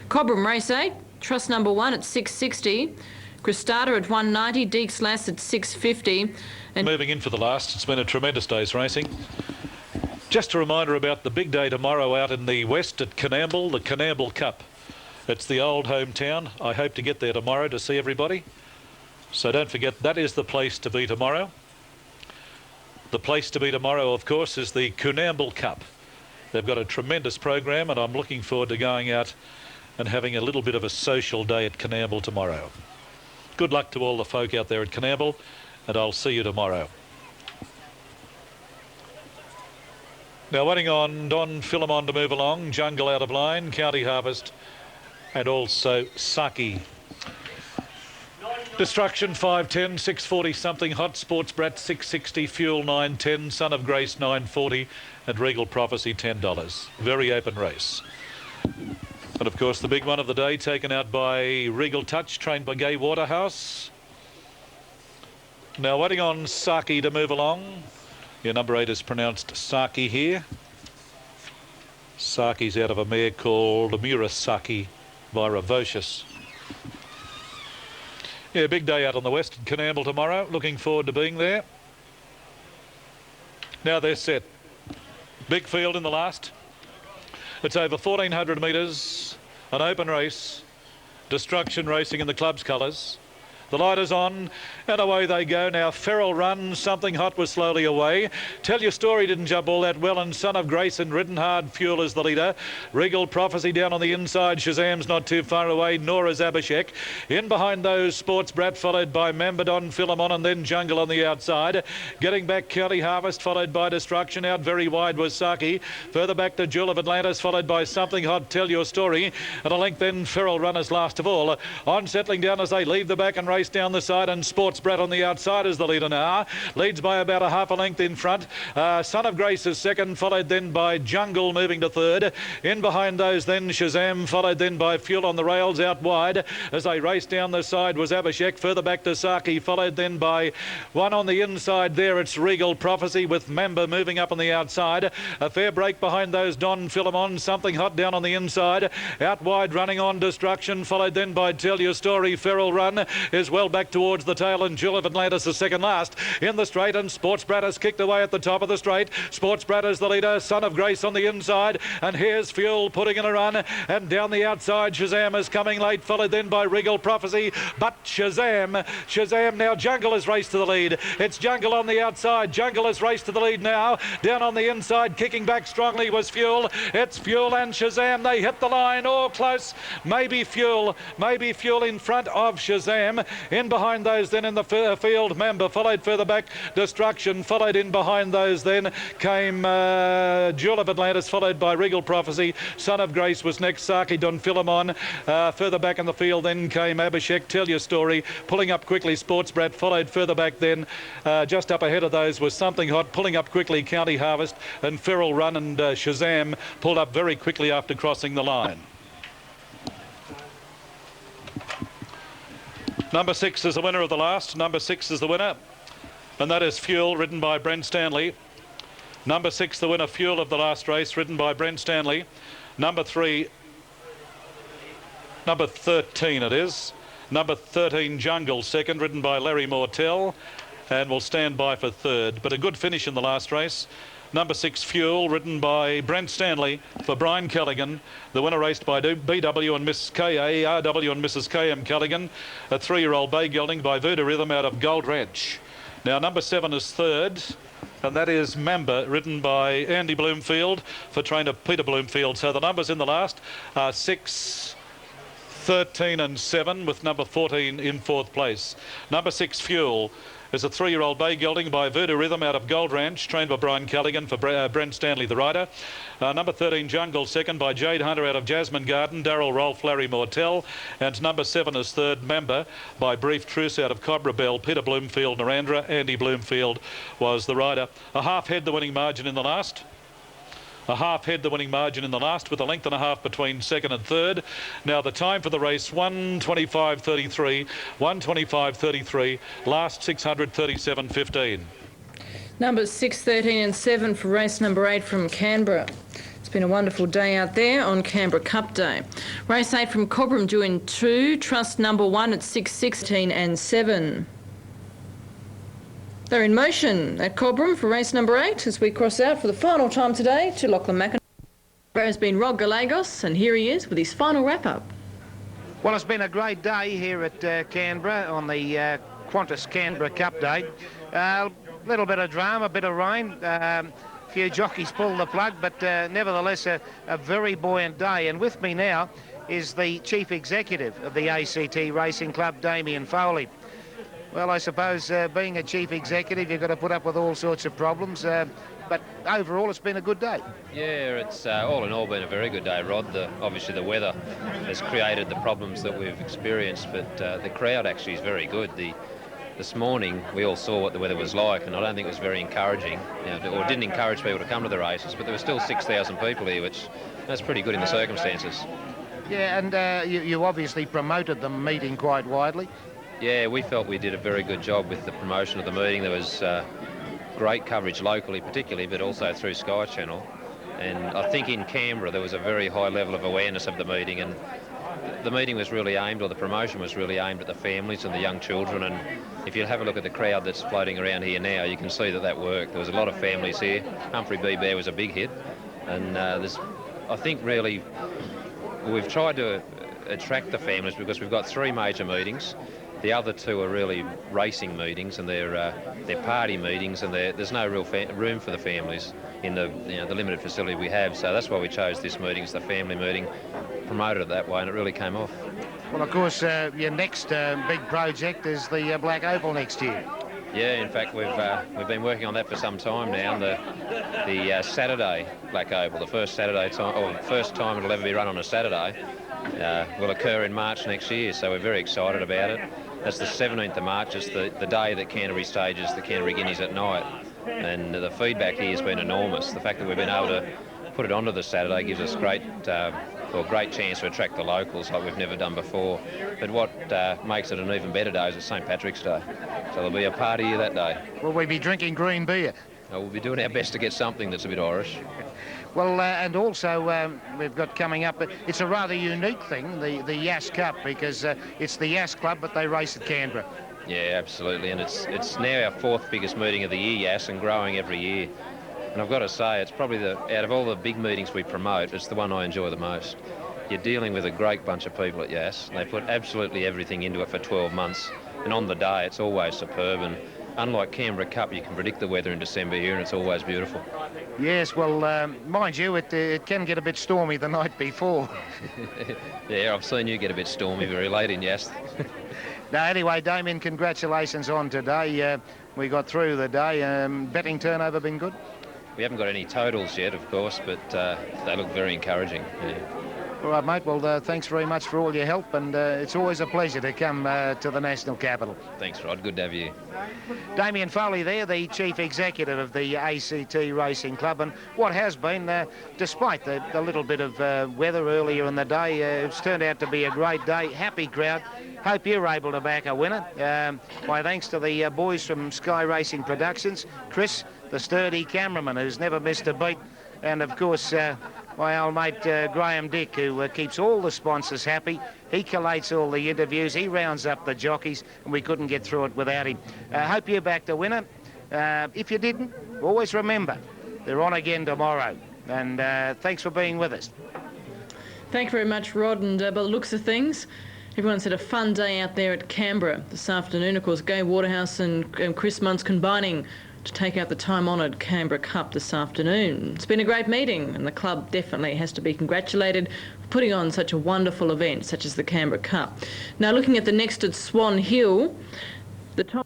Cobram Race 8, Trust number 1 at 660. Cristata at 190, Deeks Lass at 650. And moving in for the last, it's been a tremendous day's racing. Just a reminder about the big day tomorrow out in the west at Canberra, the Canberra Cup. It's the old hometown. I hope to get there tomorrow to see everybody. So don't forget, that is the place to be tomorrow. The place to be tomorrow, of course, is the Canberra Cup. They've got a tremendous program, and I'm looking forward to going out and having a little bit of a social day at Canberra tomorrow. Good luck to all the folk out there at Canberra, and I'll see you tomorrow. Now waiting on Don Philemon to move along, Jungle out of line, County Harvest, and also Saki. Destruction 510, 640 something, Hot Sports Brat 660, Fuel 910, Son of Grace 940, and Regal Prophecy $10. Very open race. And of course the big one of the day taken out by Regal Touch, trained by Gay Waterhouse. Now waiting on Saki to move along. Your number 8 is pronounced Saki here. Saki's out of a mare called Murasaki by Ravocious. Yeah, big day out on the west at Canberra tomorrow. Looking forward to being there. Now they're set. Big field in the last. It's over 1,400 metres, an open race, Destruction racing in the club's colours. The light is on, and away they go. Now Feral Run, Something Hot was slowly away. Tell Your Story didn't jump all that well, and Son of Grace and Ridden Hard Fuel is the leader. Regal Prophecy down on the inside. Shazam's not too far away, nor is Abhishek. In behind those, Sports Brat, followed by Mambadon, Philemon, and then Jungle on the outside. Getting back, County Harvest, followed by Destruction. Out very wide was Saki. Further back to Jewel of Atlantis, followed by Something Hot, Tell Your Story. And a length then, Feral Runners last of all. On settling down as they leave the back and race down the side, and Sports Brat on the outside is the leader now. Leads by about a half a length in front. Son of Grace is second, followed then by Jungle moving to third. In behind those then Shazam, followed then by Fuel on the rails out wide. As they race down the side was Abhishek. Further back to Saki, followed then by one on the inside there. It's Regal Prophecy with Member moving up on the outside. A fair break behind those, Don Philemon. Something Hot down on the inside. Out wide running on Destruction, followed then by Tell Your Story. Feral Run is well back towards the tail, and Jewel of Atlantis is second last in the straight, and Sports Brat has kicked away at the top of the straight. Sports Brat is the leader, Son of Grace on the inside, and here's Fuel putting in a run, and down the outside Shazam is coming late, followed then by Regal Prophecy, but Shazam now, Jungle has raced to the lead. It's Jungle on the outside. Jungle has raced to the lead now. Down on the inside, kicking back strongly was Fuel. It's Fuel and Shazam. They hit the line, all close. Maybe Fuel in front of Shazam. In behind those then in the field, Member, followed further back Destruction, followed in behind those then came Jewel of Atlantis, followed by Regal Prophecy. Son of Grace was next, Saki, Don Philemon. Further back in the field then came Abhishek, Tell Your Story, pulling up quickly Sports Brat, followed further back then just up ahead of those was Something Hot, pulling up quickly County Harvest, and Feral Run and Shazam pulled up very quickly after crossing the line. Number 6 is the winner of the last. Number 6 is the winner, and that is Fuel, ridden by Brent Stanley. Number 6, the winner, Fuel of the last race, ridden by Brent Stanley. Number 13 it is. Number 13, Jungle, second, ridden by Larry Mortel, and will stand by for third. But a good finish in the last race. Number 6, Fuel, ridden by Brent Stanley for Brian Callaghan. The winner raced by BW and Miss K.A., RW and Mrs. K.M. Callaghan. A 3-year-old bay gelding by Voodoo Rhythm out of Gold Ranch. Now number 7 is third, and that is Member, ridden by Andy Bloomfield for trainer Peter Bloomfield. So the numbers in the last are 6, 13 and 7, with number 14 in fourth place. Number 6, Fuel, is a 3-year-old bay gelding by Voodoo Rhythm out of Gold Ranch, trained by Brian Callaghan for Brent Stanley, the rider. Number 13, Jungle, second by Jade Hunter out of Jasmine Garden, Darryl Rolfe, Larry Mortel. And number 7 is third, Member, by Brief Truce out of Cobra Bell, Peter Bloomfield, Narandra. Andy Bloomfield was the rider. A half head the winning margin in the last. A half head the winning margin in the last, with a length and a half between second and third. Now the time for the race, 1:25:33, 1:25:33, last 637.15. Numbers 6, 13 and 7 for race number 8 from Canberra. It's been a wonderful day out there on Canberra Cup Day. Race 8 from Cobram due in 2, Trust number 1 at 6:16 and 7. They're in motion at Cobram for race number 8 as we cross out for the final time today to Lachlan McIntyre. Has been Rod Gallegos, and here he is with his final wrap-up. Well, it's been a great day here at Canberra on the Qantas Canberra Cup Day. A little bit of drama, a bit of rain. A few jockeys pulled the plug, but nevertheless a very buoyant day. And with me now is the Chief Executive of the ACT Racing Club, Damien Foley. Well, I suppose being a Chief Executive, you've got to put up with all sorts of problems. But overall, it's been a good day. Yeah, it's all in all been a very good day, Rod. Obviously, the weather has created the problems that we've experienced, but the crowd actually is very good. This morning, we all saw what the weather was like, and I don't think it was very encouraging, or didn't encourage people to come to the races, but there were still 6,000 people here, which that's pretty good in the circumstances. Yeah, and you obviously promoted the meeting quite widely. Yeah, we felt we did a very good job with the promotion of the meeting. There was great coverage locally particularly, but also through Sky Channel. And I think in Canberra there was a very high level of awareness of the meeting, and the meeting was really aimed, or the promotion was really aimed at the families and the young children. And if you have a look at the crowd that's floating around here now, you can see that worked. There was a lot of families here. Humphrey B. Bear was a big hit. And I think really we've tried to attract the families because we've got 3 major meetings. The other 2 are really racing meetings, and they're party meetings, and there's no real room for the families in the limited facility we have. So that's why we chose this meeting as the family meeting, promoted it that way, and it really came off. Well, of course, your next big project is the Black Opal next year. Yeah, in fact, we've been working on that for some time now. And the Saturday Black Opal, the first time it'll ever be run on a Saturday, will occur in March next year. So we're very excited about it. That's the 17th of March. It's the day that Canterbury stages the Canterbury Guineas at night. And the feedback here has been enormous. The fact that we've been able to put it onto the Saturday gives us great chance to attract the locals like we've never done before. But what makes it an even better day is it's St Patrick's Day. So there'll be a party here that day. Will we be drinking green beer? We'll be doing our best to get something that's a bit Irish. Well, and also we've got coming up, it's a rather unique thing, the Yass Cup, because it's the Yass Club, but they race at Canberra. Yeah, absolutely, and it's now our 4th biggest meeting of the year, Yass, and growing every year. And I've got to say, it's probably out of all the big meetings we promote, it's the one I enjoy the most. You're dealing with a great bunch of people at Yass, and they put absolutely everything into it for 12 months, and on the day it's always superb. And unlike Canberra Cup, you can predict the weather in December here, and it's always beautiful. Yes, well, mind you, it can get a bit stormy the night before. Yeah, I've seen you get a bit stormy very late in Yass. No, anyway, Damien, congratulations on today. We got through the day. Betting turnover been good? We haven't got any totals yet, of course, but they look very encouraging. Yeah. All right, mate. Well, thanks very much for all your help, and it's always a pleasure to come to the National Capital. Thanks, Rod. Good to have you. Damien Foley there, the Chief Executive of the ACT Racing Club, and what has been, despite the little bit of weather earlier in the day, it's turned out to be a great day. Happy crowd. Hope you're able to back a winner. My thanks to the boys from Sky Racing Productions, Chris, the sturdy cameraman who's never missed a beat, and of course my old mate Graham Dick, who keeps all the sponsors happy. He collates all the interviews, he rounds up the jockeys, and we couldn't get through it without him. Hope you backed a winner. If you didn't, always remember, they're on again tomorrow. And thanks for being with us. Thank you very much, Rod. And by the looks of things, everyone's had a fun day out there at Canberra this afternoon. Of course, Gay Waterhouse and Chris Muntz combining to take out the time-honoured Canberra Cup this afternoon. It's been a great meeting, and the club definitely has to be congratulated for putting on such a wonderful event such as the Canberra Cup. Now, looking at the next at Swan Hill, the top